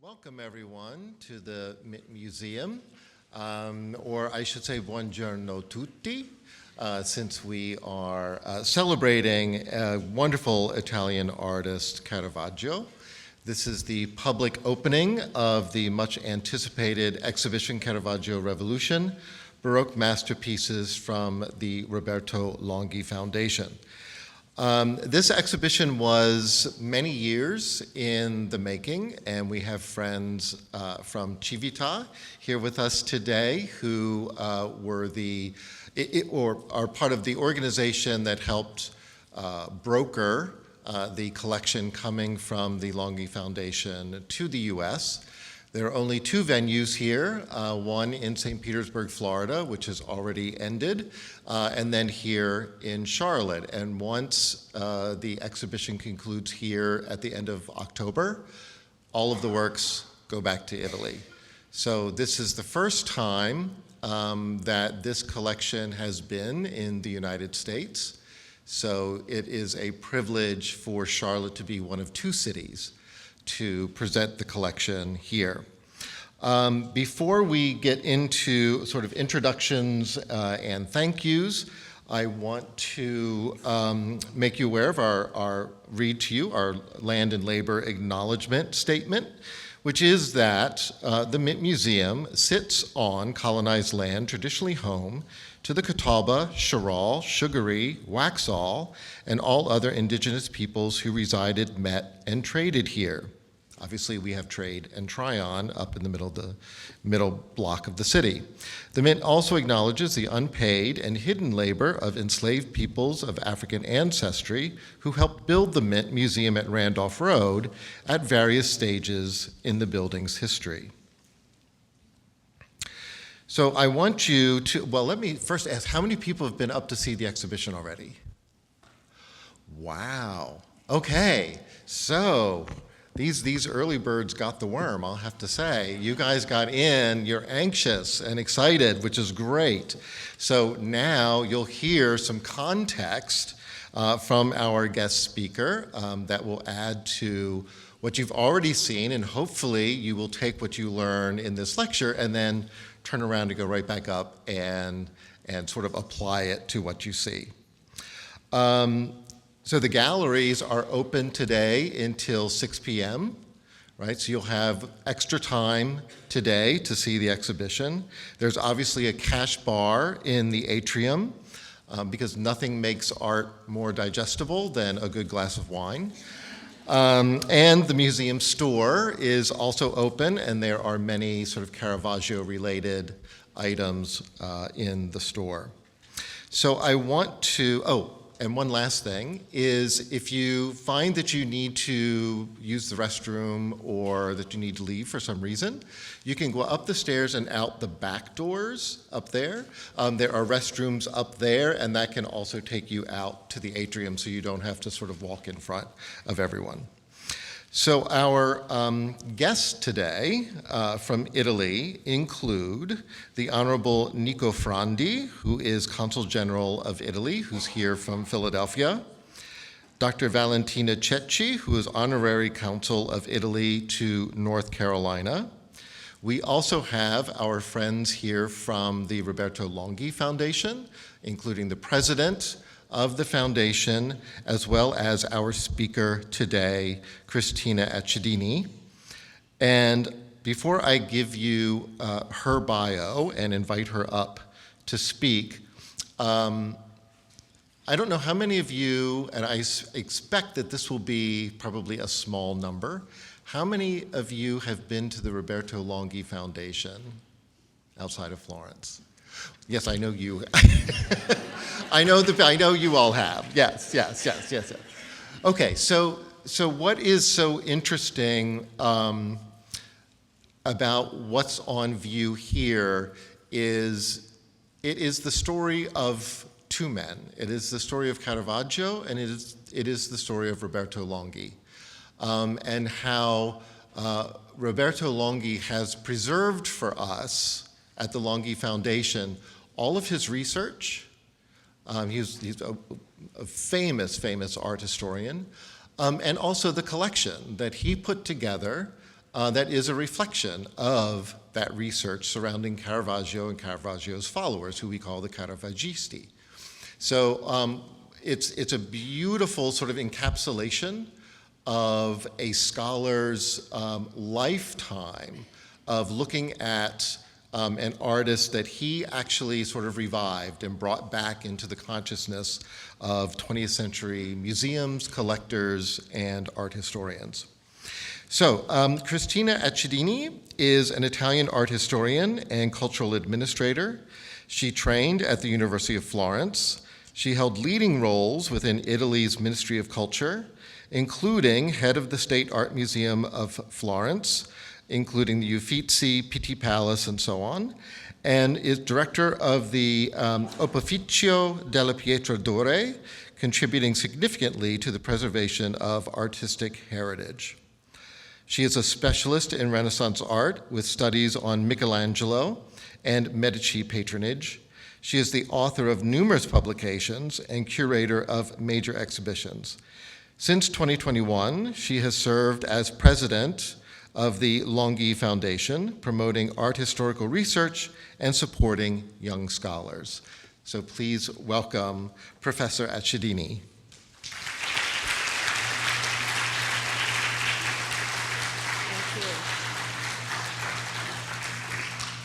Welcome everyone to the museum, or I should say buongiorno tutti, since we are celebrating a wonderful Italian artist, Caravaggio. This is the public opening of the much anticipated exhibition Caravaggio Revolution, Baroque Masterpieces from the Roberto Longhi Foundation. This exhibition was many years in the making, and we have friends from Civita here with us today who were or are part of the organization that helped broker the collection coming from the Longhi Foundation to the US. There are only two venues here, one in St. Petersburg, Florida, which has already ended, and then here in Charlotte. And once the exhibition concludes here at the end of October, all of the works go back to Italy. So this is the first time that this collection has been in the United States. So it is a privilege for Charlotte to be one of two cities to present the collection here. Before we get into sort of introductions and thank yous, I want to make you aware of read to you our land and labor acknowledgement statement, which is that the Mint Museum sits on colonized land traditionally home to the Catawba, Charal, Sugaree, Waxhaw, and all other indigenous peoples who resided, met, and traded here. Obviously, we have trade and Tryon up in the middle block of the city. The Mint also acknowledges the unpaid and hidden labor of enslaved peoples of African ancestry who helped build the Mint Museum at Randolph Road at various stages in the building's history. So I want you to, well, let me first ask, how many people have been up to see the exhibition already? Wow. Okay, so these early birds got the worm, I'll have to say. You guys got in, you're anxious and excited, which is great. So now you'll hear some context from our guest speaker that will add to what you've already seen, and hopefully you will take what you learn in this lecture and then turn around and go right back up and sort of apply it to what you see. So the galleries are open today until 6 p.m., right? So you'll have extra time today to see the exhibition. There's obviously a cash bar in the atrium because nothing makes art more digestible than a good glass of wine. And the museum store is also open, and there are many sort of Caravaggio-related items in the store. So I want to, and one last thing is if you find that you need to use the restroom or that you need to leave for some reason, you can go up the stairs and out the back doors up there. There are restrooms up there, and that can also take you out to the atrium so you don't have to sort of walk in front of everyone. So our guests today from Italy include the Honorable Nico Frandi, who is Consul General of Italy, who's here from Philadelphia, Dr. Valentina Cecchi, who is Honorary Consul of Italy to North Carolina. We also have our friends here from the Roberto Longhi Foundation, including the president of the foundation, as well as our speaker today, Cristina Acidini. And before I give you her bio and invite her up to speak, I don't know how many of you, and I expect that this will be probably a small number, how many of you have been to the Roberto Longhi Foundation outside of Florence? Yes, I know you. I know you all have. Yes. Okay, so what is so interesting about what's on view here is it is the story of two men. It is the story of Caravaggio, and it is the story of Roberto Longhi, and how Roberto Longhi has preserved for us at the Longhi Foundation all of his research. He's a famous art historian, and also the collection that he put together that is a reflection of that research surrounding Caravaggio and Caravaggio's followers, who we call the Caravaggisti. So it's a beautiful sort of encapsulation of a scholar's lifetime of looking at an artist that he actually sort of revived and brought back into the consciousness of 20th century museums, collectors, and art historians. So, Cristina Acidini is an Italian art historian and cultural administrator. She trained at the University of Florence. She held leading roles within Italy's Ministry of Culture, including head of the State Art Museum of Florence, including the Uffizi, Pitti Palace, and so on, and is director of the Opificio delle Pietre Dure, contributing significantly to the preservation of artistic heritage. She is a specialist in Renaissance art with studies on Michelangelo and Medici patronage. She is the author of numerous publications and curator of major exhibitions. Since 2021, she has served as president of the Longhi Foundation, promoting art historical research and supporting young scholars. So please welcome Professor Acidini.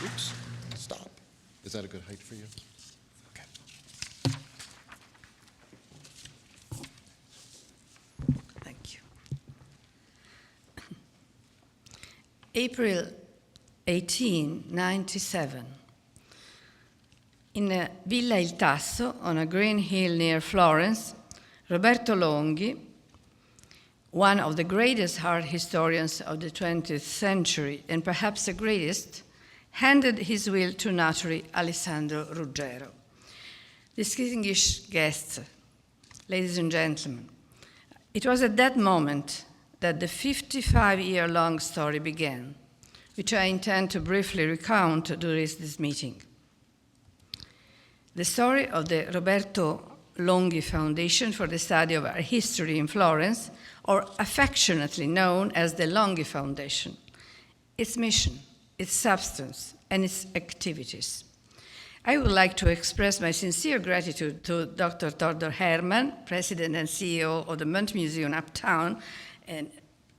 Oops, stop. Is that a good height for you? Okay. Thank you. April 1897. In Villa Il Tasso, on a green hill near Florence, Roberto Longhi, one of the greatest art historians of the 20th century, and perhaps the greatest, handed his will to notary Alessandro Ruggero. Distinguished guests, ladies and gentlemen, it was at that moment that the 55-year-long story began, which I intend to briefly recount during this meeting. The story of the Roberto Longhi Foundation for the Study of Art History in Florence, or affectionately known as the Longhi Foundation, its mission, its substance, and its activities. I would like to express my sincere gratitude to Dr. Tordor Herman, President and CEO of the Munt Museum Uptown, and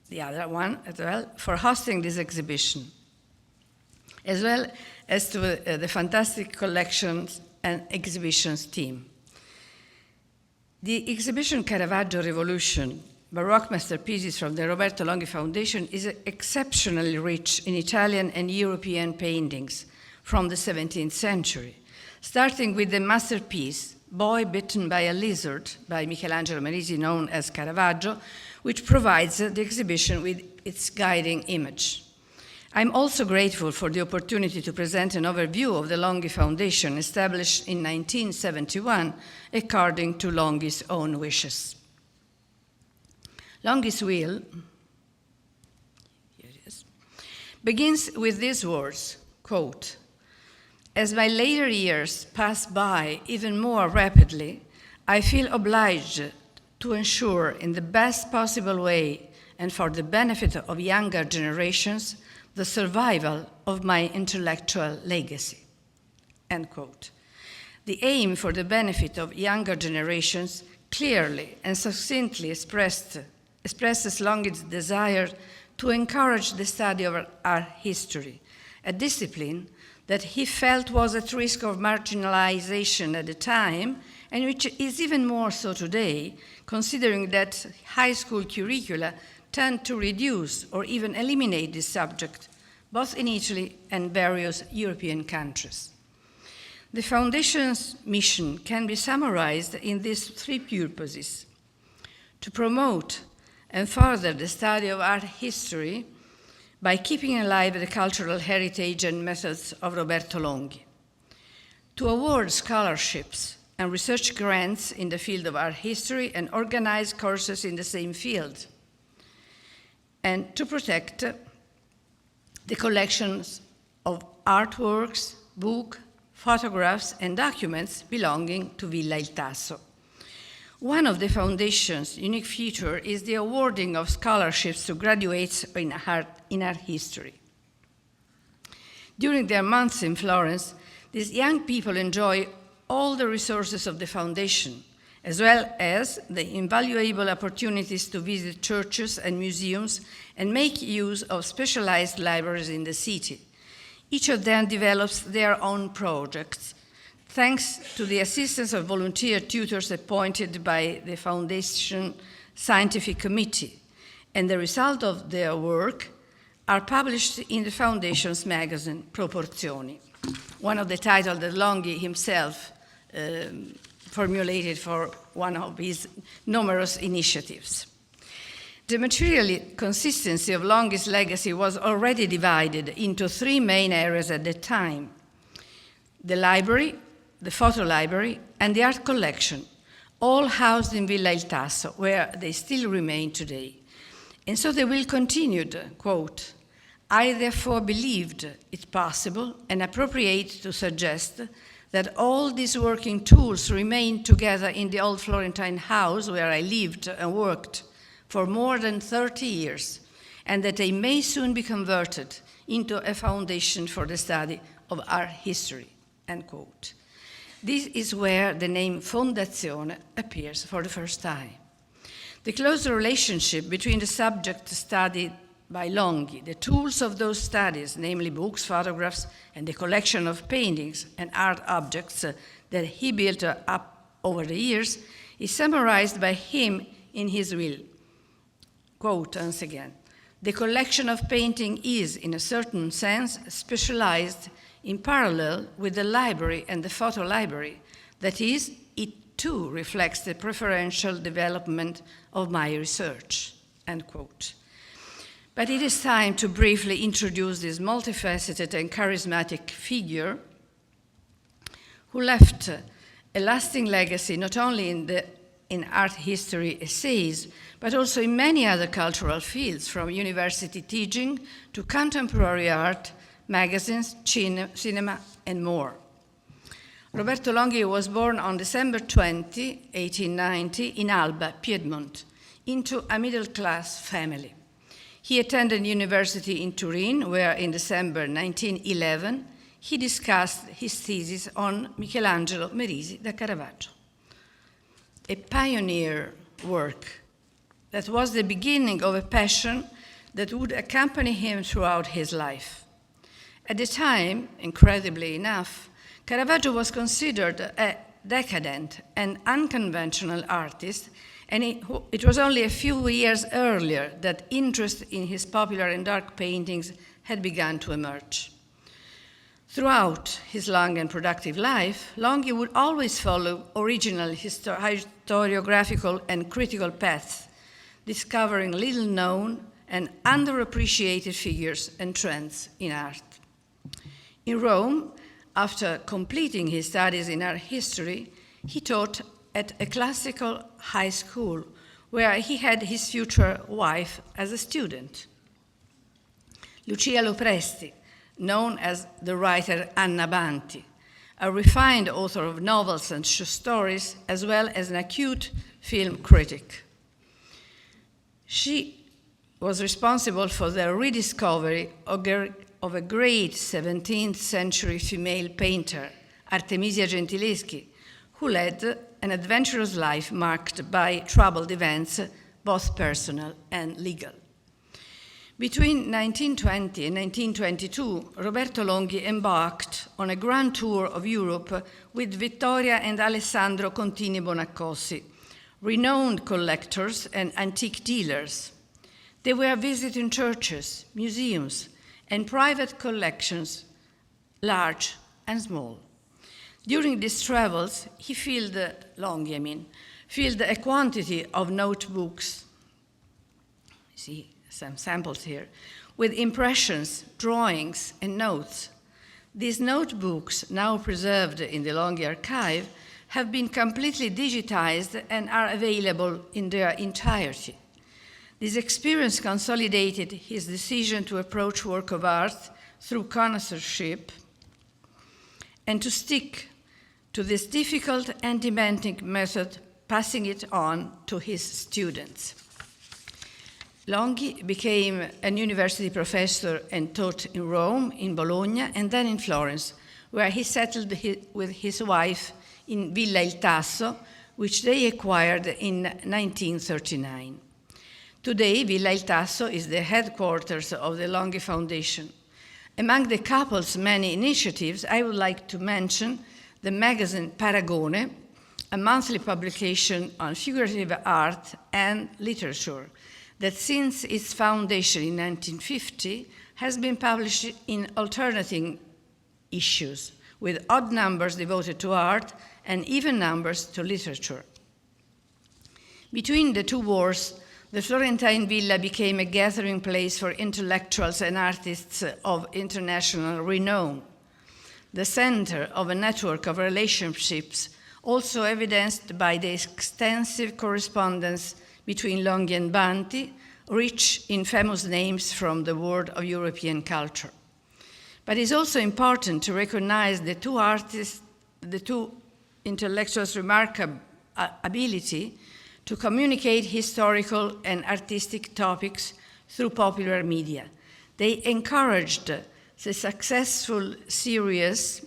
the other one as well, for hosting this exhibition, as well as to the fantastic collections and exhibitions team. The exhibition Caravaggio Revolution, Baroque Masterpieces from the Roberto Longhi Foundation is exceptionally rich in Italian and European paintings from the 17th century, starting with the masterpiece, Boy Bitten by a Lizard, by Michelangelo Merisi, known as Caravaggio, which provides the exhibition with its guiding image. I'm also grateful for the opportunity to present an overview of the Longhi Foundation, established in 1971, according to Longhi's own wishes. Longhi's will, here it is, begins with these words, quote, "As my later years pass by even more rapidly, I feel obliged to ensure in the best possible way and for the benefit of younger generations the survival of my intellectual legacy." End quote. The aim for the benefit of younger generations clearly and succinctly expresses Longhi's desire to encourage the study of art history, a discipline that he felt was at risk of marginalization at the time, and which is even more so today, considering that high school curricula tend to reduce or even eliminate this subject, both in Italy and various European countries. The Foundation's mission can be summarized in these three purposes: to promote and further the study of art history by keeping alive the cultural heritage and methods of Roberto Longhi, to award scholarships and research grants in the field of art history and organize courses in the same field, and to protect the collections of artworks, books, photographs, and documents belonging to Villa Il Tasso. One of the Foundation's unique features is the awarding of scholarships to graduates in art history. During their months in Florence, these young people enjoy all the resources of the Foundation, as well as the invaluable opportunities to visit churches and museums and make use of specialized libraries in the city. Each of them develops their own projects, thanks to the assistance of volunteer tutors appointed by the Foundation Scientific Committee, and the result of their work are published in the Foundation's magazine, Proporzioni, one of the titles that Longhi himself formulated for one of his numerous initiatives. The material consistency of Longhi's legacy was already divided into three main areas at the time: the library, the photo library, and the art collection, all housed in Villa Il Tasso, where they still remain today. And so they will continue, quote, "I therefore believed it possible and appropriate to suggest that all these working tools remain together in the old Florentine house where I lived and worked for more than 30 years, and that they may soon be converted into a foundation for the study of art history," end quote. This is where the name Fondazione appears for the first time. The close relationship between the subject studied by Longhi, the tools of those studies, namely books, photographs, and the collection of paintings and art objects that he built up over the years, is summarized by him in his will. Quote once again, "The collection of painting is, in a certain sense, specialized in parallel with the library and the photo library. That is, it too reflects the preferential development of my research," end quote. But it is time to briefly introduce this multifaceted and charismatic figure who left a lasting legacy not only in art history essays, but also in many other cultural fields, from university teaching to contemporary art, magazines, cinema, and more. Roberto Longhi was born on December 20, 1890, in Alba, Piedmont, into a middle-class family. He attended university in Turin, where in December 1911, he discussed his thesis on Michelangelo Merisi da Caravaggio, a pioneer work that was the beginning of a passion that would accompany him throughout his life. At the time, incredibly enough, Caravaggio was considered a decadent and unconventional artist, and it was only a few years earlier that interest in his popular and dark paintings had begun to emerge. Throughout his long and productive life, Longhi would always follow original historiographical and critical paths, discovering little-known and underappreciated figures and trends in art. In Rome, after completing his studies in art history, he taught at a classical high school where he had his future wife as a student. Lucia Lopresti, known as the writer Anna Banti, a refined author of novels and short stories, as well as an acute film critic. She was responsible for the rediscovery of a great 17th century female painter, Artemisia Gentileschi, who led an adventurous life marked by troubled events, both personal and legal. Between 1920 and 1922, Roberto Longhi embarked on a grand tour of Europe with Vittoria and Alessandro Contini Bonaccosi, renowned collectors and antique dealers. They were visiting churches, museums, and private collections, large and small. During these travels, he filled a quantity of notebooks, see some samples here, with impressions, drawings, and notes. These notebooks, now preserved in the Longhi archive, have been completely digitized and are available in their entirety. This experience consolidated his decision to approach work of art through connoisseurship and to stick to this difficult and demanding method passing it on to his students. Longhi became a university professor and taught in Rome, in Bologna, and then in Florence, where he settled with his wife in Villa Il Tasso, which they acquired in 1939. Today, Villa Il Tasso is the headquarters of the Longhi Foundation. Among the couple's many initiatives, I would like to mention the magazine Paragone, a monthly publication on figurative art and literature that since its foundation in 1950 has been published in alternating issues, with odd numbers devoted to art and even numbers to literature. Between the two wars, the Florentine villa became a gathering place for intellectuals and artists of international renown, the center of a network of relationships also evidenced by the extensive correspondence between Longhi and Banti, rich in famous names from the world of European culture. But it's also important to recognize the two intellectuals' remarkable ability to communicate historical and artistic topics through popular media. They encouraged the successful series,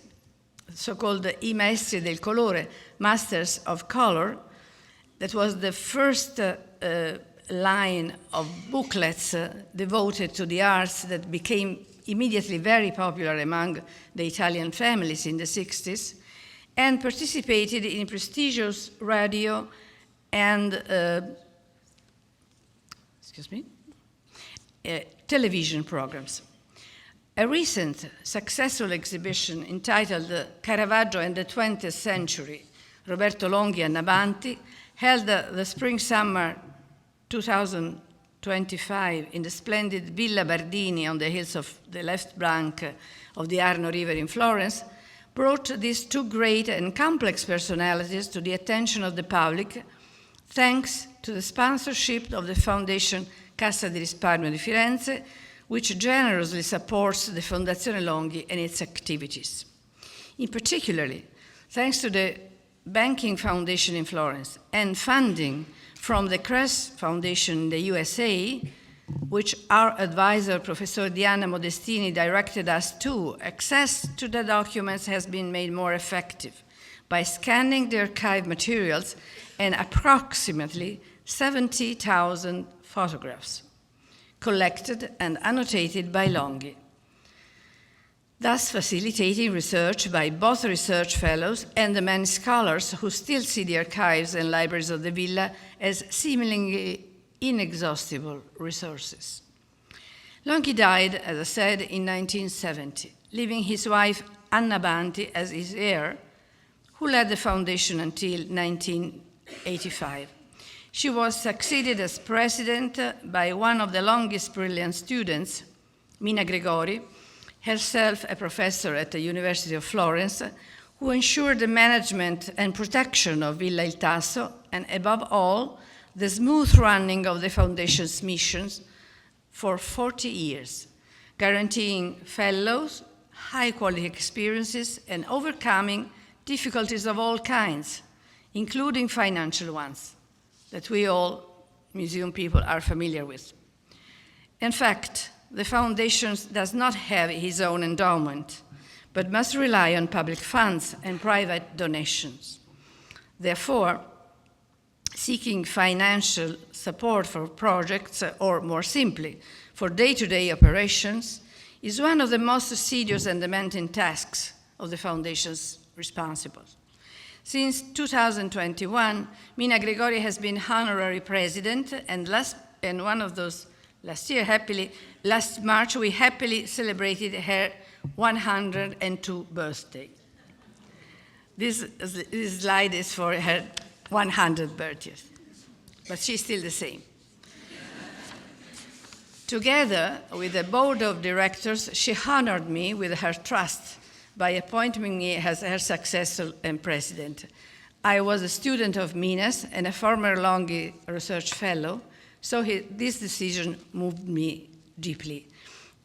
so-called I Maestri del Colore, Masters of Color, that was the first line of booklets devoted to the arts that became immediately very popular among the Italian families in the 60s, and participated in prestigious radio and television programs. A recent successful exhibition entitled Caravaggio and the 20th Century, Roberto Longhi and Avanti, held the spring-summer 2025 in the splendid Villa Bardini on the hills of the left bank of the Arno River in Florence, brought these two great and complex personalities to the attention of the public, thanks to the sponsorship of the Foundation Cassa di Risparmio di Firenze, which generously supports the Fondazione Longhi and its activities. In particular, thanks to the Banking Foundation in Florence and funding from the Crest Foundation in the USA, which our advisor, Professor Diana Modestini, directed us to, access to the documents has been made more effective by scanning the archive materials and approximately 70,000 photographs collected and annotated by Longhi, thus facilitating research by both research fellows and the many scholars who still see the archives and libraries of the villa as seemingly inexhaustible resources. Longhi died, as I said, in 1970, leaving his wife Anna Banti as his heir, who led the foundation until 1985. She was succeeded as president by one of the Longhi's brilliant students, Mina Gregori, herself a professor at the University of Florence, who ensured the management and protection of Villa Il Tasso, and above all, the smooth running of the foundation's missions for 40 years, guaranteeing fellows high-quality experiences and overcoming difficulties of all kinds, including financial ones, that we all museum people are familiar with. In fact, the foundation does not have its own endowment, but must rely on public funds and private donations. Therefore, seeking financial support for projects, or more simply, for day-to-day operations, is one of the most assiduous and demanding tasks of the foundation's responsibles. Since 2021, Mina Gregori has been honorary president, and last March, we happily celebrated her 102nd birthday. This slide is for her 100th birthday, but she's still the same. Together with the board of directors, she honored me with her trust by appointing me as her successor and president. I was a student of Mina's and a former Longhi research fellow, so this decision moved me deeply.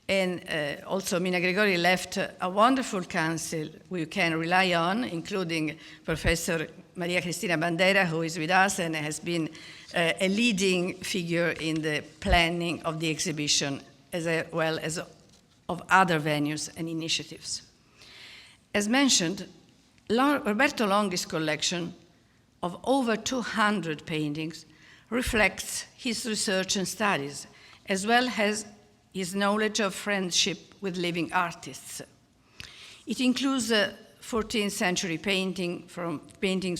And also Mina Gregori left a wonderful council we can rely on, including Professor Maria Cristina Bandera, who is with us and has been a leading figure in the planning of the exhibition, as well as of other venues and initiatives. As mentioned, Roberto Longhi's collection of over 200 paintings reflects his research and studies, as well as his knowledge of friendship with living artists. It includes 14th century paintings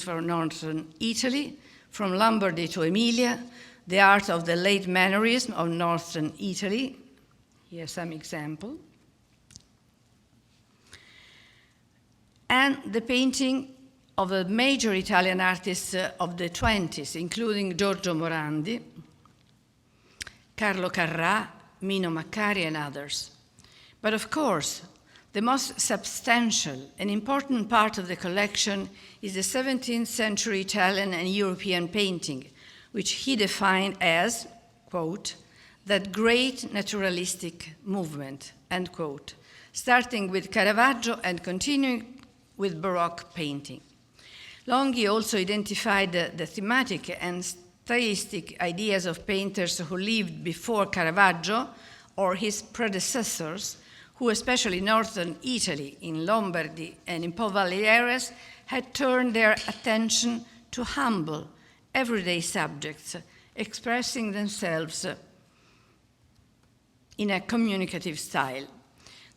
from northern Italy, from Lombardy to Emilia, the art of the late mannerism of northern Italy. Here's some example. And the painting of the major Italian artists of the 20s, including Giorgio Morandi, Carlo Carrà, Mino Maccari, and others. But of course, the most substantial and important part of the collection is the 17th century Italian and European painting, which he defined as, quote, that great naturalistic movement, end quote, starting with Caravaggio and continuing with Baroque painting. Longhi also identified the thematic and stylistic ideas of painters who lived before Caravaggio or his predecessors, who, especially in northern Italy, in Lombardy and in Po Valley areas, had turned their attention to humble, everyday subjects, expressing themselves in a communicative style.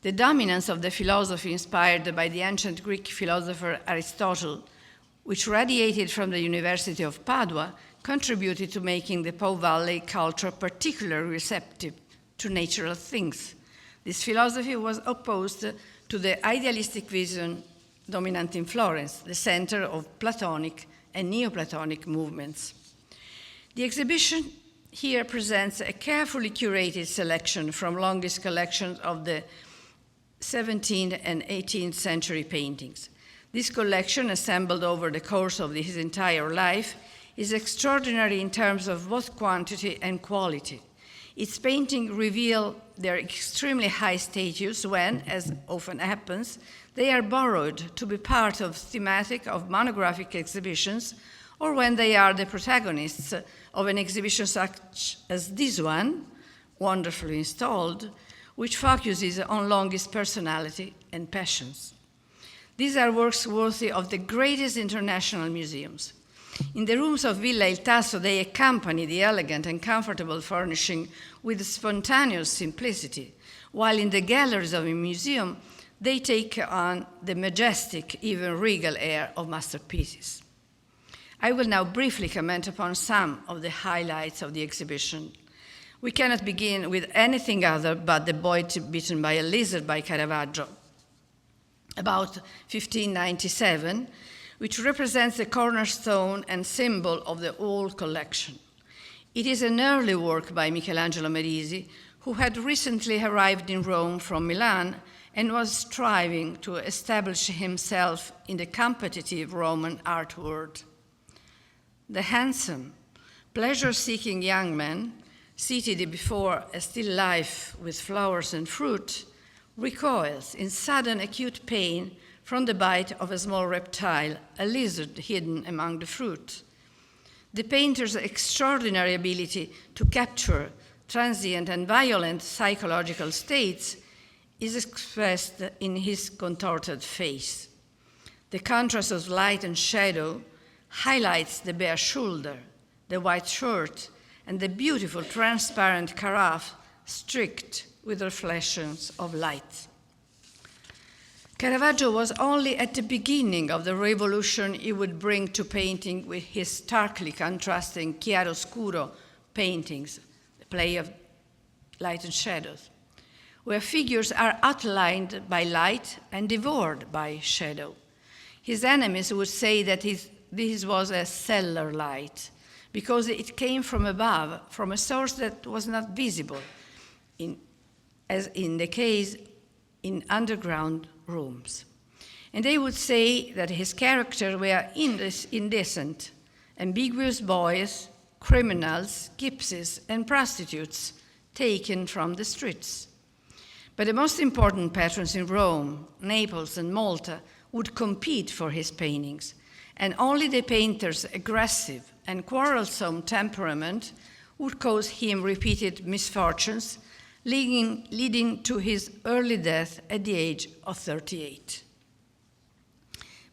The dominance of the philosophy inspired by the ancient Greek philosopher Aristotle, which radiated from the University of Padua, contributed to making the Po Valley culture particularly receptive to natural things. This philosophy was opposed to the idealistic vision dominant in Florence, the center of Platonic and Neoplatonic movements. The exhibition here presents a carefully curated selection from Longhi's collections of the 17th and 18th century paintings. This collection, assembled over the course of his entire life, is extraordinary in terms of both quantity and quality. Its paintings reveal their extremely high status when, as often happens, they are borrowed to be part of thematic of monographic exhibitions, or when they are the protagonists of an exhibition such as this one, wonderfully installed, which focuses on Longhi's personality and passions. These are works worthy of the greatest international museums. In the rooms of Villa Il Tasso, they accompany the elegant and comfortable furnishing with spontaneous simplicity, while in the galleries of a museum, they take on the majestic, even regal air of masterpieces. I will now briefly comment upon some of the highlights of the exhibition. We cannot begin with anything other but the boy bitten by a lizard by Caravaggio, about 1597, which represents the cornerstone and symbol of the whole collection. It is an early work by Michelangelo Merisi, who had recently arrived in Rome from Milan and was striving to establish himself in the competitive Roman art world. The handsome, pleasure-seeking young man, seated before a still life with flowers and fruit, recoils in sudden acute pain from the bite of a small reptile, a lizard hidden among the fruit. The painter's extraordinary ability to capture transient and violent psychological states is expressed in his contorted face. The contrast of light and shadow highlights the bare shoulder, the white shirt, and the beautiful transparent carafe streaked with reflections of light. Caravaggio was only at the beginning of the revolution he would bring to painting with his starkly contrasting chiaroscuro paintings, the play of light and shadows, where figures are outlined by light and devoured by shadow. His enemies would say that this was a cellar light, because it came from above, from a source that was not visible, as in the case in underground rooms. And they would say that his characters were indecent, ambiguous boys, criminals, gypsies, and prostitutes taken from the streets. But the most important patrons in Rome, Naples, and Malta would compete for his paintings, and only the painter's aggressive and quarrelsome temperament would cause him repeated misfortunes, leading to his early death at the age of 38.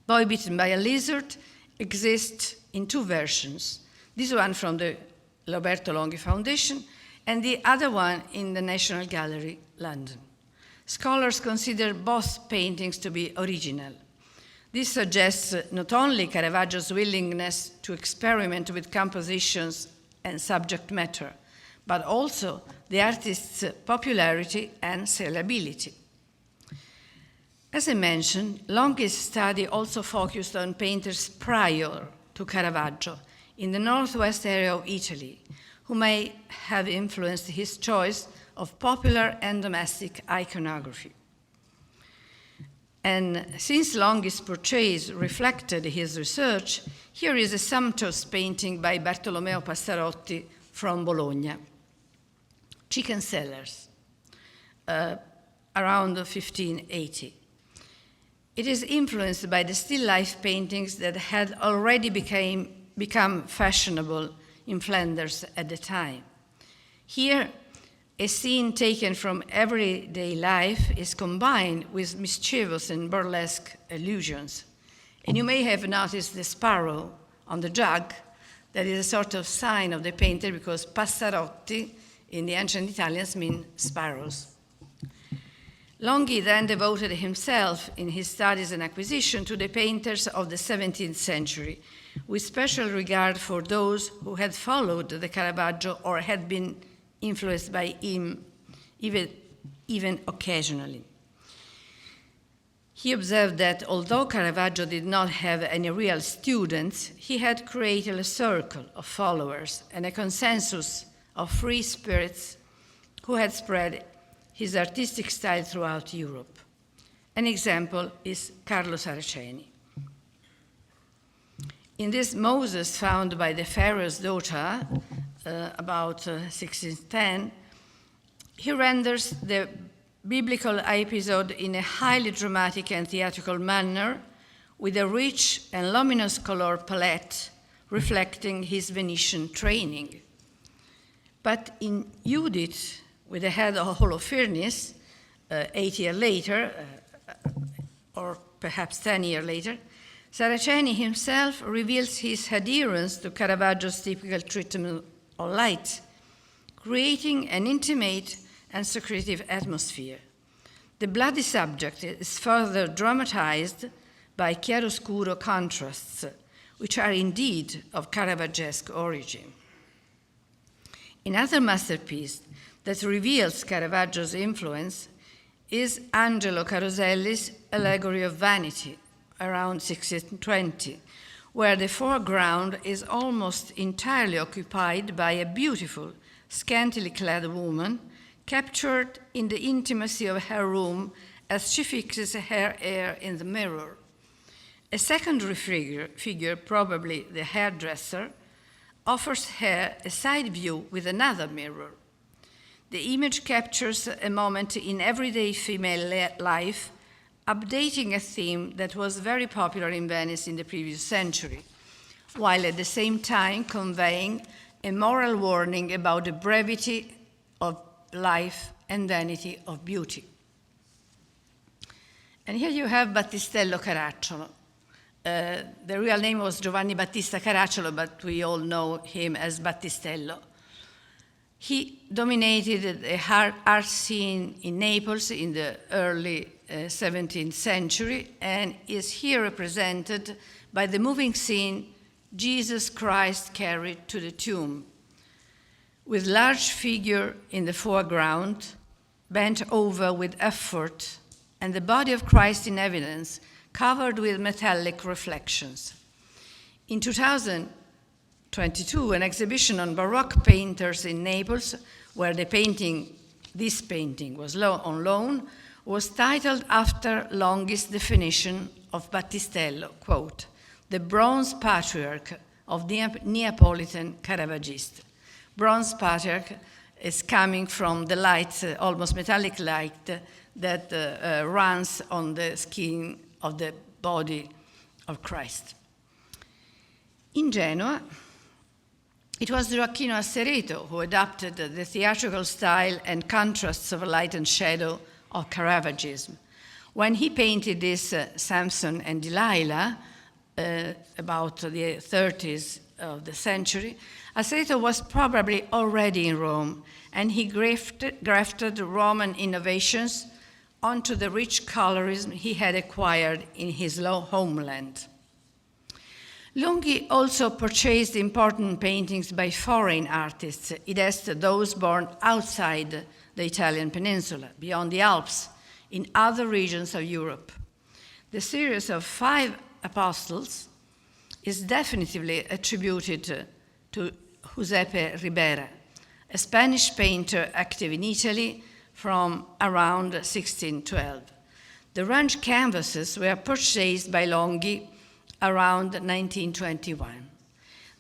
Boy Bitten by a Lizard exists in two versions, this one from the Roberto Longhi Foundation and the other one in the National Gallery, London. Scholars consider both paintings to be original. This suggests not only Caravaggio's willingness to experiment with compositions and subject matter, but also the artist's popularity and sellability. As I mentioned, Longhi's study also focused on painters prior to Caravaggio in the northwest area of Italy, who may have influenced his choice of popular and domestic iconography. And since Longhi's purchase reflected his research, here is a sumptuous painting by Bartolomeo Passarotti from Bologna, Chicken Sellers, around 1580. It is influenced by the still life paintings that had already become fashionable in Flanders at the time. Here, a scene taken from everyday life is combined with mischievous and burlesque allusions. And you may have noticed the sparrow on the jug. That is a sort of sign of the painter because Passarotti in the ancient Italians mean sparrows. Longhi then devoted himself in his studies and acquisition to the painters of the 17th century, with special regard for those who had followed the Caravaggio or had been influenced by him, even occasionally. He observed that although Caravaggio did not have any real students, he had created a circle of followers and a consensus of free spirits who had spread his artistic style throughout Europe. An example is Carlo Saraceni. In this Moses found by the Pharaoh's daughter, about 1610, he renders the biblical episode in a highly dramatic and theatrical manner with a rich and luminous color palette reflecting his Venetian training. But in Judith, with the head of Holofernes, 8 years later, or perhaps 10 years later, Saraceni himself reveals his adherence to Caravaggio's typical treatment of light, creating an intimate and secretive atmosphere. The bloody subject is further dramatized by chiaroscuro contrasts, which are indeed of Caravaggesque origin. Another masterpiece that reveals Caravaggio's influence is Angelo Caroselli's Allegory of Vanity, around 1620, where the foreground is almost entirely occupied by a beautiful, scantily clad woman captured in the intimacy of her room as she fixes her hair in the mirror. A secondary figure, probably the hairdresser, offers her a side view with another mirror. The image captures a moment in everyday female life, updating a theme that was very popular in Venice in the previous century, while at the same time conveying a moral warning about the brevity of life and vanity of beauty. And here you have Battistello Caracciolo. The real name was Giovanni Battista Caracciolo, but we all know him as Battistello. He dominated the art scene in Naples in the early 17th century and is here represented by the moving scene Jesus Christ carried to the tomb, with large figure in the foreground, bent over with effort, and the body of Christ in evidence, covered with metallic reflections. In 2022, an exhibition on Baroque painters in Naples, where this painting was on loan, was titled after Longhi's definition of Battistello, quote, the bronze patriarch of the Neapolitan Caravaggist. Bronze patriarch is coming from the light, almost metallic light, that runs on the skin of the body of Christ. In Genoa, it was Gioacchino Assereto who adapted the theatrical style and contrasts of light and shadow of Caravaggism. When he painted this Samson and Delilah, about the 30s of the century, Assereto was probably already in Rome, and he grafted Roman innovations onto the rich colorism he had acquired in his homeland. Longhi also purchased important paintings by foreign artists, i.e. those born outside the Italian peninsula, beyond the Alps, in other regions of Europe. The series of 5 apostles is definitively attributed to Giuseppe Ribera, a Spanish painter active in Italy from around 1612. The range canvases were purchased by Longhi around 1921.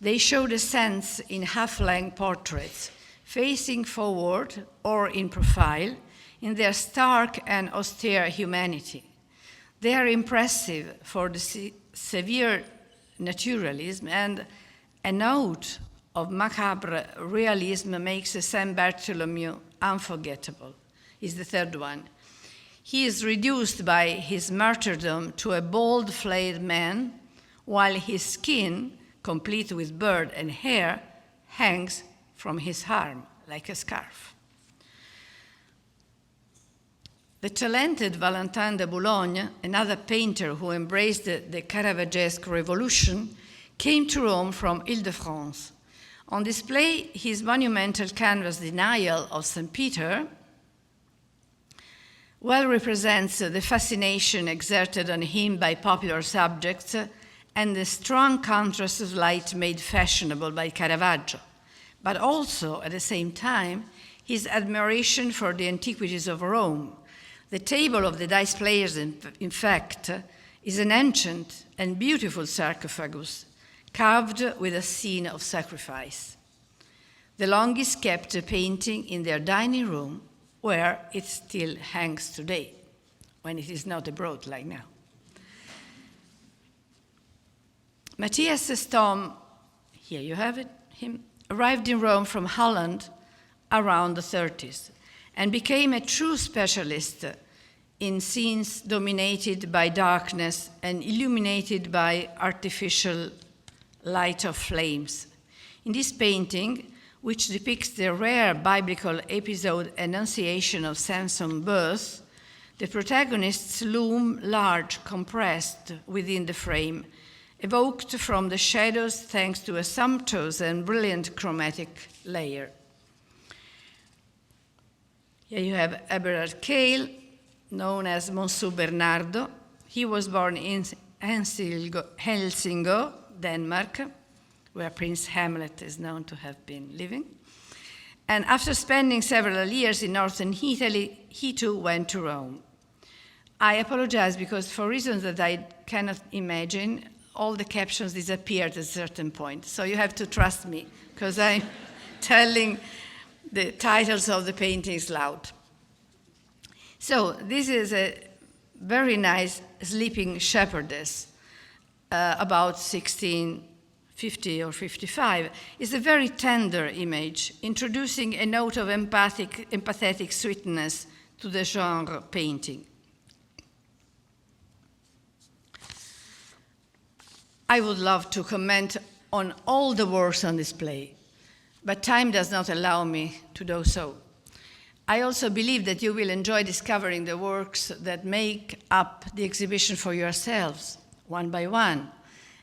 They showed a sense in half-length portraits, facing forward or in profile, in their stark and austere humanity. They are impressive for the severe naturalism, and a note of macabre realism makes Saint Bartholomew unforgettable. Is the third one. He is reduced by his martyrdom to a bald, flayed man, while his skin, complete with beard and hair, hangs from his arm like a scarf. The talented Valentin de Boulogne, another painter who embraced the Caravaggesque revolution, came to Rome from Ile-de-France. On display, his monumental canvas Denial of St. Peter well represents the fascination exerted on him by popular subjects and the strong contrast of light made fashionable by Caravaggio, but also, at the same time, his admiration for the antiquities of Rome. The table of the dice players, in fact, is an ancient and beautiful sarcophagus, carved with a scene of sacrifice. The Longhis kept a painting in their dining room, where it still hangs today, when it is not abroad like now. Matthias Stom, here you have it, him, arrived in Rome from Holland around the 30s and became a true specialist in scenes dominated by darkness and illuminated by artificial light of flames. In this painting, which depicts the rare biblical episode Annunciation of Samson's birth, the protagonists loom large, compressed within the frame, evoked from the shadows thanks to a sumptuous and brilliant chromatic layer. Here you have Eberhard Keil, known as Monsieur Bernardo. He was born in Helsingør, Denmark, where Prince Hamlet is known to have been living. And after spending several years in northern Italy, he too went to Rome. I apologize because for reasons that I cannot imagine, all the captions disappeared at a certain point. So you have to trust me, because I'm telling the titles of the paintings loud. So this is a very nice sleeping shepherdess, about 1650 or 55. It's a very tender image, introducing a note of empathetic sweetness to the genre painting. I would love to comment on all the works on display, but time does not allow me to do so. I also believe that you will enjoy discovering the works that make up the exhibition for yourselves, one by one,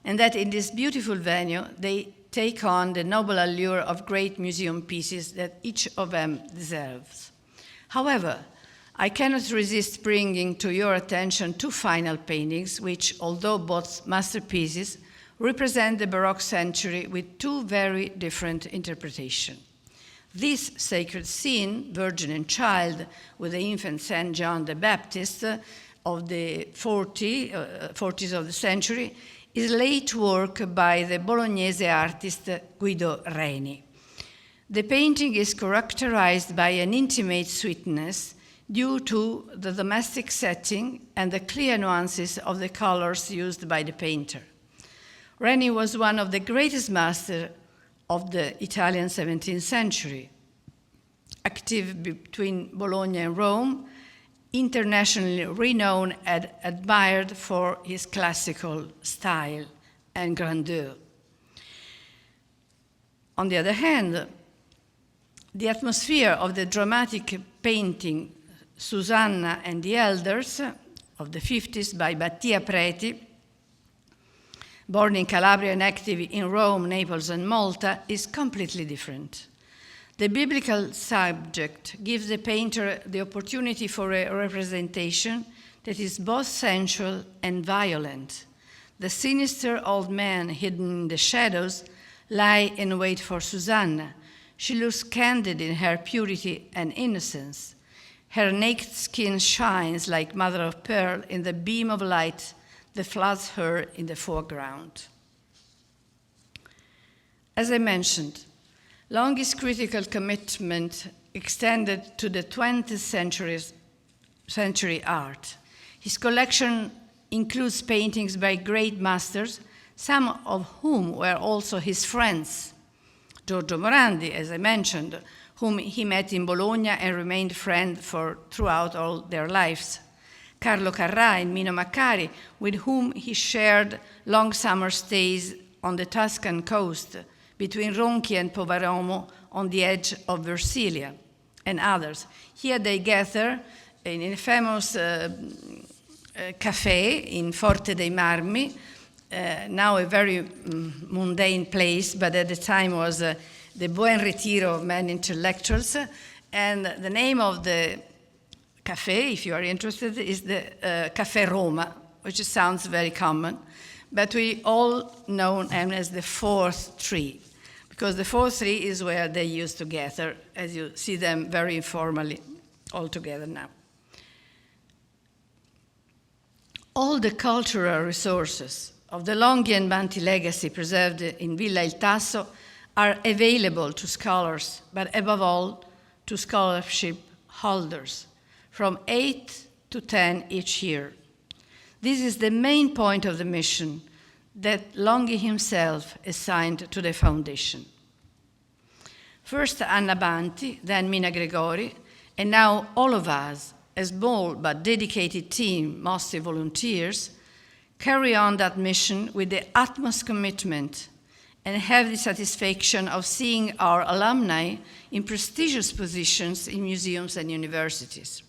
and that in this beautiful venue, they take on the noble allure of great museum pieces that each of them deserves. However, I cannot resist bringing to your attention 2 final paintings, which, although both masterpieces, represent the Baroque century with 2 very different interpretations. This sacred scene, Virgin and Child, with the infant Saint John the Baptist of the 40s of the century, is late work by the Bolognese artist Guido Reni. The painting is characterized by an intimate sweetness due to the domestic setting and the clear nuances of the colors used by the painter. Reni was one of the greatest masters of the Italian 17th century, active between Bologna and Rome, internationally renowned and admired for his classical style and grandeur. On the other hand, the atmosphere of the dramatic painting Susanna and the Elders of the 50s by Battia Preti, born in Calabria and active in Rome, Naples, and Malta, is completely different. The biblical subject gives the painter the opportunity for a representation that is both sensual and violent. The sinister old man hidden in the shadows lie in wait for Susanna. She looks candid in her purity and innocence. Her naked skin shines like mother of pearl in the beam of light that floods her in the foreground. As I mentioned, Longhi's critical commitment extended to the 20th century art. His collection includes paintings by great masters, some of whom were also his friends. Giorgio Morandi, as I mentioned, whom he met in Bologna and remained friends throughout all their lives. Carlo Carrà and Mino Maccari, with whom he shared long summer stays on the Tuscan coast between Ronchi and Poveromo on the edge of Versilia, and others. Here they gather in a famous cafe in Forte dei Marmi, now a very mundane place, but at the time was the Buen Retiro of many intellectuals. And the name of the cafe, if you are interested, is the Café Roma, which sounds very common, but we all know them as the fourth tree, because the fourth tree is where they used to gather, as you see them very informally all together now. All the cultural resources of the Longhi and Banti legacy preserved in Villa Il Tasso are available to scholars, but above all to scholarship holders, from 8 to 10 each year. This is the main point of the mission that Longhi himself assigned to the foundation. First Anna Banti, then Mina Gregori, and now all of us, a small but dedicated team, mostly volunteers, carry on that mission with the utmost commitment and have the satisfaction of seeing our alumni in prestigious positions in museums and universities.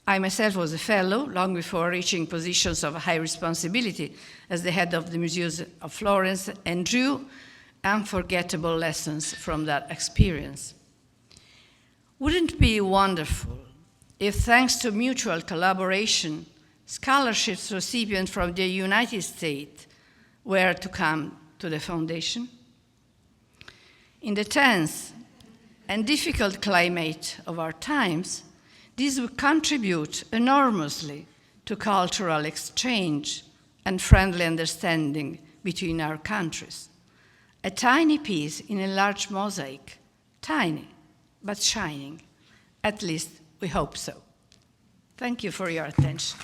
I myself was a fellow long before reaching positions of high responsibility as the head of the Museums of Florence, and drew unforgettable lessons from that experience. Wouldn't it be wonderful if, thanks to mutual collaboration, scholarships recipients from the United States were to come to the foundation? In the tense and difficult climate of our times, this would contribute enormously to cultural exchange and friendly understanding between our countries. A tiny piece in a large mosaic, tiny but shining. At least we hope so. Thank you for your attention.